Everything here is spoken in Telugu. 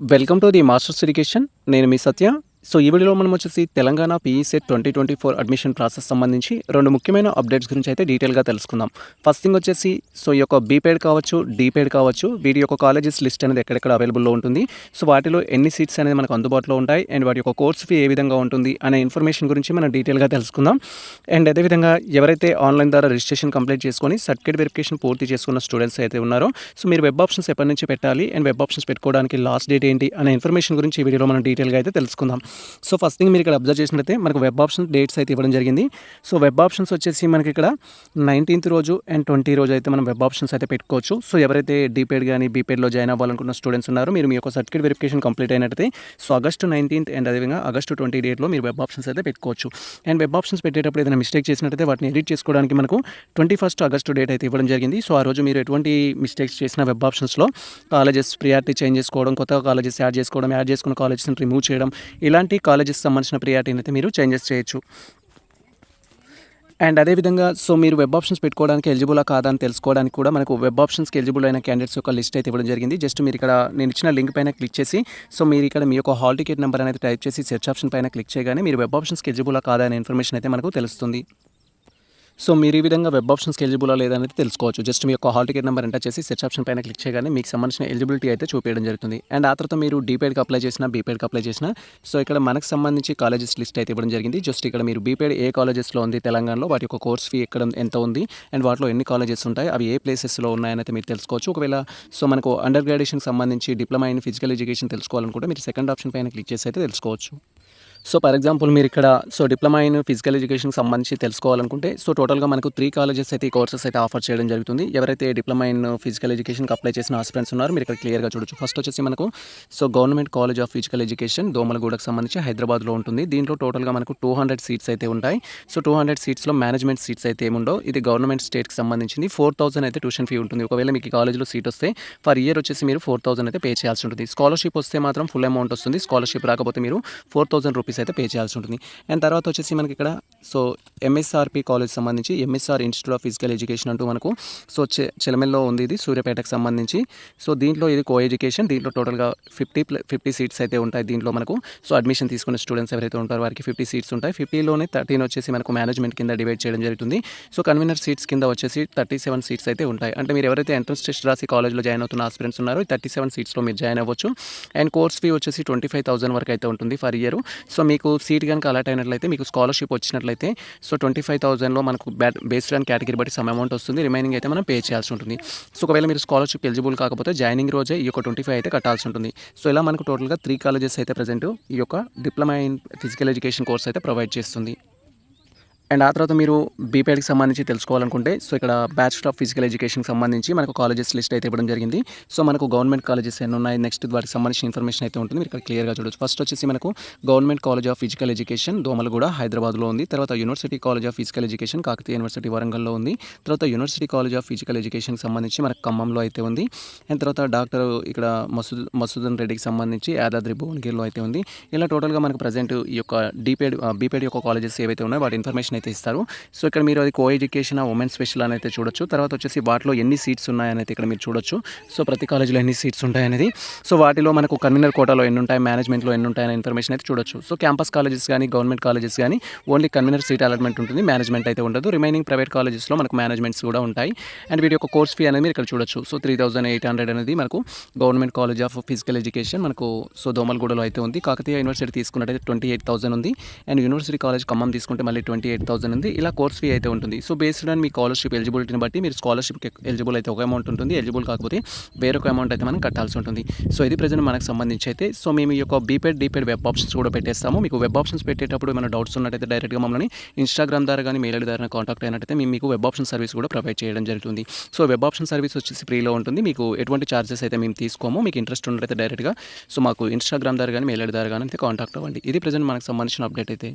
Welcome to the masters education. నేను మీ సత్య. సో ఈ వీడియోలో మనం వచ్చేసి Telangana PE set 2024 admission process సంబంధించి 2 ముఖ్యమైన అప్డేట్స్ గురించి అయితే డీటెయిల్గా తెలుసుకుందాం. ఫస్ట్ థింగ్ వచ్చేసి సో ఈ యొక్క బీపేడ్ కావచ్చు, డీపేడ్ కావచ్చు, వీటి యొక్క కాలేజెస్ లిస్ట్ అనేది ఎక్కడెక్కడ అవైలబుల్లో ఉంటుంది. సో వాటిలో ఎన్ని సీట్స్ అనేది మనకు అందుబాటులో ఉంటాయి అండ్ వాటి యొక్క కోర్స్ ఫీ ఏ విధంగా ఉంటుంది అనే ఇన్ఫర్మేషన్ గురించి మనం డీటెయిల్గా తెలుసుకుందాం. అండ్ అదేవిధంగా ఎవరైతే ఆన్లైన్ ద్వారా రిజిస్ట్రేషన్ కంప్లీట్ చేసుకొని సర్టిఫికేట్ వెరిఫికేషన్ పూర్తి చేసుకున్న స్టూడెంట్స్ అయితే ఉన్నారో సో మీరు వెబ్ ఆప్షన్స్ ఎప్పటి నుంచి పెట్టాలి అండ్ వెబ్ ఆప్షన్స్ పెట్టుకోవడానికి లాస్ట్ డేట్ ఏంటి అనే ఇన్ఫర్మేషన్ గురించి ఈ వీడియోలో మనం డీటెయిల్గా అయితే తెలుసుకుందాం. సో ఫస్ట్ థింగ్ మీరు ఇక్కడ అబ్జర్వ్ చేసినట్లయితే మనకు వెబ్ ఆప్షన్ డేట్స్ అయితే ఇవ్వడం జరిగింది. సో వెబ్ ఆప్షన్స్ వచ్చేసి మనకి ఇక్కడ 19th రోజు అండ్ 20 రోజు అయితే మనం వెబ్ ఆప్షన్స్ అయితే పెట్టుకోవచ్చు. సో ఎవరైతే డీపేడ్ కానీ బీపేడ్లో జాయిన్ అవ్వాలనుకున్న స్టూడెంట్స్ ఉన్నారో మీరు మీ యొక్క సర్టిఫికేట్ వెరిఫికేషన్ కంప్లీట్ అయినట్టయితే సో ఆగస్టు 19th అండ్ అదేవిధంగా ఆగస్టు 20 డేట్లో మీరు వెబ్ ఆప్షన్స్ అయితే పెట్టుకోవచ్చు. అండ్ వెబ్ ఆప్షన్స్ పెట్టేటప్పుడు ఏదైనా మిస్టేక్ చేసినట్టయితే వాటిని ఎడిట్ చేసుకోవడానికి మనకు 21st ఆగస్టు డేట్ అయితే ఇవ్వడం జరిగింది. సో ఆ రోజు మీరు ఎటువంటి మిస్టేక్స్ చేసిన వెబ్ ఆప్షన్స్లో కాలేజెస్ ప్రియారిటీ చేంజ్ చేసుకోవడం, కొత్తగా కాలేజెస్ యాడ్ చేసుకోవడం, యాడ్ చేసుకున్న కాలేజెస్ని రిమూవ్ చేయడం, ఇలాంటి కాలేజెస్ సంబంధించిన ప్రియారిటీని అయితే మీరు చేంజెస్ చేయొచ్చు. అండ్ అదేవిధంగా సో మీరు వెబ్ ఆప్షన్స్ పెట్టుకోవడానికి ఎలిజిబులా కాదా అని తెలుసుకోవడానికి కూడా మనకు వెబ్ ఆప్షన్స్కి ఎలిజిబుల్ అయిన క్యాండిడేట్స్ యొక్క లిస్ట్ అయితే ఇవ్వడం జరిగింది. జస్ట్ మీరు ఇక్కడ నేను ఇచ్చిన లింక్ పైన క్లిక్ చేసి సో మీరు ఇక్కడ మీ యొక్క హాల్ టికెట్ నెంబర్ అనేది టైప్ చేసి సెర్చ్ ఆప్షన్ పైన క్లిక్ చేయగానే మీరు వెబ్ ఆప్షన్స్కి ఎలిజిబులా కాదా అనే ఇన్ఫర్మేషన్ అయితే మనకు తెలుస్తుంది. సో మీరు ఈ విధంగా వెబ్ ఆప్షన్స్కి ఎలిజిబులా లేదనేది తెలుసుకోవచ్చు. జస్ట్ మీ యొక్క హాల్ టికెట్ నెంబర్ ఎంటర్ చేసి సెర్చ్ ఆప్షన్ పైన క్లిక్ చేయగానే మీకు సంబంధించిన ఎలిజిబిలిటీ అయితే చూపించడం జరుగుతుంది. అండ్ ఆ తర్వాత మీరు డీపేడ్కి అప్లై చేసినా బీపేడ్కి అప్లై చేసినా సో ఇక్కడ మనకు సంబంధించి కాలేజెస్ లిస్ట్ అయితే ఇవ్వడం జరిగింది. జస్ట్ ఇక్కడ మీరు బీపేడ్ ఏ కాలేజెస్లో ఉంది తెలంగాణలో, వాటి యొక్క కోర్స్ ఫీ ఎక్కడ ఎంత ఉంది అండ్ వాటిలో ఎన్ని కాలేజెస్ ఉంటాయి, అవి ఏ ప్లేసెస్లో ఉన్నాయని అయితే మీరు తెలుసుకోవచ్చు. ఒకవేళ సో మనకు అండర్ గ్రాడ్యుయేషన్కి సంబంధించి డిప్లొమా ఇన్ ఫిజికల్ ఎడ్యుకేషన్ తెలుసుకోవాలనుకుంటే మీరు సెకండ్ ఆప్షన్ పైన క్లిక్ చేసి అయితే తెలుసుకోవచ్చు. సో ఫర్ ఎగ్జాంపుల్ మీరు ఇక్కడ సో డిప్లొమా ఇన్ ఫిజికల్ ఎడ్యుకేషన్కి సంబంధించి తెలుసుకోవాలనుకుంటే సో టోటల్గా మనకు 3 కాలేజెస్ అయితే ఈ కోర్సెస్ అయితే ఆఫర్ చేయడం జరుగుతుంది. ఎవరైతే డిప్లొమా ఇన్ ఫిజికల్ ఎడ్యుకేషన్కి అప్లై చేసిన ఆస్పిరెంట్స్ ఉన్నారో మీరు ఇక్కడ క్లియర్గా చూడొచ్చు. ఫస్ట్ వచ్చేసి మనకు so government college of physical education దోమలగూడకు సంబంధించి హైదరాబాద్లో ఉంటుంది. దీంట్లో టోటల్గా మనకు 200 సీట్స్ అయితే ఉంటాయి. సో 200 సీట్స్లో మేనేజ్మెంట్ సీట్స్ అయితే ఏముండో, ఇది గవర్నమెంట్ స్టేట్కి సంబంధించింది. 4000 అయితే ట్యూషన్ ఫీ ఉంటుంది. ఒకవేళ మీకు ఈ కాలేజ్లో సీట్ వస్తే ఫర్ ఇయర్ వచ్చేసి మీరు 4000 అయితే పే చేయాల్సి ఉంటుంది. స్కాలర్షిప్ వస్తే మాత్రం ఫుల్ అమౌంట్ వస్తుంది. స్కాలర్షిప్ రాకపోతే మీరు 4000 రూపీస్ అయితే పే చేయాల్సి ఉంటుంది. అండ్ తర్వాత వచ్చేసి మనకి ఇక్కడ సో ఎంఎస్ఆర్పి కాలేజ్ సంబంధించి MSR institute of physical education అంటూ మనకు సో చెలమెల్లో ఉంది. ఇది సూర్యాపేటకు సంబంధించి. సో దీంట్లో ఇది కో ఎడ్యుకేషన్. దీంట్లో టోటల్గా 50 సీట్స్ అయితే ఉంటాయి. దీంట్లో మనకు సో అడ్మిషన్ తీసుకున్న స్టూడెంట్స్ ఎవరైతే ఉంటారో వారికి 50 సీట్స్ ఉంటాయి. 50లోనే 13 వచ్చేసి మనకు మేనేజ్మెంట్ కింద డివైడ్ చేయడం జరుగుతుంది. సో కన్వీనర్ సీట్స్ కింద వచ్చేసి 37 సీట్స్ అయితే ఉంటాయి. అంటే మీరు ఎవరైతే ఎంట్రన్స్ టెస్ట్ రాసి కాలేజ్లో జాయిన్ అవుతున్న ఆస్పిరెంట్స్ ఉన్నారో 37 సీట్స్లో మీరు జాయిన్ అవ్వచ్చు. అండ్ కోర్స్ ఫీ వచ్చేసి 25,000 వరకు అయితే ఉంటుంది ఫర్ ఇయర్. సో మీకు సీట్ కనుక అలాట్ అయినట్లయితే మీకు స్కాలర్షిప్ వచ్చినట్లయితే సో 25,000లో మనకు బేస్డ్ ఆన్ కేటగిరీ బట్టి సమ్ అమౌంట్ వస్తుంది. రిమైనింగ్ అయితే మనం పే చేయాల్సి ఉంటుంది. సో ఒకవేళ మీరు స్కాలర్షిప్ ఎలిజిబుల్ కాకపోతే జాయినింగ్ రోజే ఈ యొక్క 25 అయితే కట్టాల్సి ఉంటుంది. సో ఇలా మనకు టోటల్గా 3 కాలేజెస్ అయితే ప్రజెంట్ ఈ యొక్క diploma in physical education course అయితే ప్రొవైడ్ చేస్తుంది. అండ్ ఆ తర్వాత మీరు బీపేడ్కి సంబంధించి తెలుసుకోవాలనుకుంటే సో ఇక్కడ బ్యాచిలర్ ఆఫ్ ఫిజికల్ ఎడ్యుకేషన్కి సంబంధించి మనకు కాలేజెస్ లిస్ట్ అయితే ఇవ్వడం జరిగింది. సో మనకు గవర్నమెంట్ కాలేజెస్ ఎన్ని ఉన్నాయి, నెక్స్ట్ వాటికి సంబంధించిన ఇన్ఫర్మేషన్ అయితే ఉంటుంది. మీరు ఇక్కడ క్లియర్గా చూడొచ్చు. ఫస్ట్ వచ్చేసి మనకు government college of physical education Domalguda హైదరాబాద్లో ఉంది. తర్వాత university college of physical education Kakatiya university వరంగల్లో ఉంది. తర్వాత యూనివర్సిటీ కాలేజ్ ఆఫ్ ఫిజికల్ ఎడ్యుకేషన్కి సంబంధించి మనకు ఖమ్మంలో అయితే ఉంది. అండ్ తర్వాత డాక్టర్ ఇక్కడ మసూదన్ రెడ్డికి సంబంధించి యాదాద్రి భువనగిరిలో అయితే ఉంది. ఇలా టోటల్గా మనకు ప్రజెంట్ ఈ యొక్క బీపేడ్ యొక్క కాలేజెస్ ఏవైతే ఉన్నాయో వాటి ఇన్ఫర్మేషన్ అయితే ఇస్తారు. సో ఇక్కడ మీరు అది కో ఎడ్యుకేషన్ ఉమెన్ స్పెషల్ అని అయితే చూడొచ్చు. తర్వాత వచ్చేసి వాటిలో ఎన్ని సీట్స్ ఉన్నాయని అయితే ఇక్కడ మీరు చూడొచ్చు. సో ప్రతి కాలేజీలో ఎన్ని సీట్స్ ఉంటాయనేది, సో వాటిలో మనకు కన్వీనర్ కోటాలో ఎన్ని ఉంటాయి, మేనేజ్మెంట్లో ఎన్ని ఉంటాయనే ఇన్ఫర్మేషన్ అయితే చూడొచ్చు. సో క్యాంపస్ కాలేజెస్ కానీ గవర్నమెంట్ కాలేజెస్ కానీ ఓన్లీ కన్వీనర్ సీట్ అలాట్మెంట్ ఉంటుంది, మేనేజ్మెంట్ అయితే ఉండదు. రిమైనింగ్ ప్రైవేట్ కాలేజెస్లో మనకు మేనేజ్మెంట్స్ కూడా ఉంటాయి. అండ్ వీటి యొక్క కోర్స్ ఫీ అనేది మీరు ఇక్కడ చూడొచ్చు. సో 3,800 అనేది మనకు government college of physical education మనకు సో దోమలగూడలో అయితే ఉంది. కాకతీయ యూనివర్సిటీ తీసుకున్నట్టయితే 28,000 ఉంది. అండ్ యూనివర్సిటీ కాలేజ్ ఖమ్మం తీసుకుంటే మళ్ళీ 28,000 ఉంది. ఇలా కోర్స్ ఫీ అయితే ఉంటుంది. సో బేస్డ్ ఆన్ మీ స్కాలర్షిప్ ఎలిజిబిలిటీని బట్టి మీరు స్కాలర్షిప్కి ఎలిజిబుల్ అయితే ఒక అమౌంట్ ఉంటుంది, ఎలిజిబుల్ కాకపోతే వేరొక అమౌంట్ అయితే మనం కట్టాల్సి ఉంటుంది. సో ఇది ప్రజెంట్ మనకు సంబంధించి అయితే సో మేము ఈ యొక్క డీపేడ్ వెబ్ ఆప్షన్స్ కూడా పెట్టేస్తాము. మీకు వెబ్ ఆప్షన్స్ పెట్టేటప్పుడు ఏమైనా డౌట్స్ ఉన్నట్టయితే డైరెక్ట్గా మమ్మల్ని ఇన్స్టాగ్రామ్ ద్వారా కానీ మెయిల్ ఐడి ద్వారా కాంటాక్ట్ అయినట్టయితే మేము మీకు వెబ్ ఆప్షన్ సర్వీస్ కూడా ప్రొవైడ్ చేయడం జరుగుతుంది. సో వెబ్ ఆప్షన్ సర్వీస్ వచ్చేసి ఫ్రీలో ఉంటుంది. మీకు ఎటువంటి ఛార్జెస్ అయితే మేము తీసుకోము. మీకు ఇంట్రెస్ట్ ఉన్నట్టయితే డైరెక్ట్గా సో మాకు ఇన్స్టాగ్రామ్ ద్వారా కానీ మెయిల్ ఐడి ద్వారా కానీ అయితే కాంటాక్ట్ అవ్వండి. ఇది ప్రజెంట్ మనకు సంబంధించిన అప్డేట్ అయితే.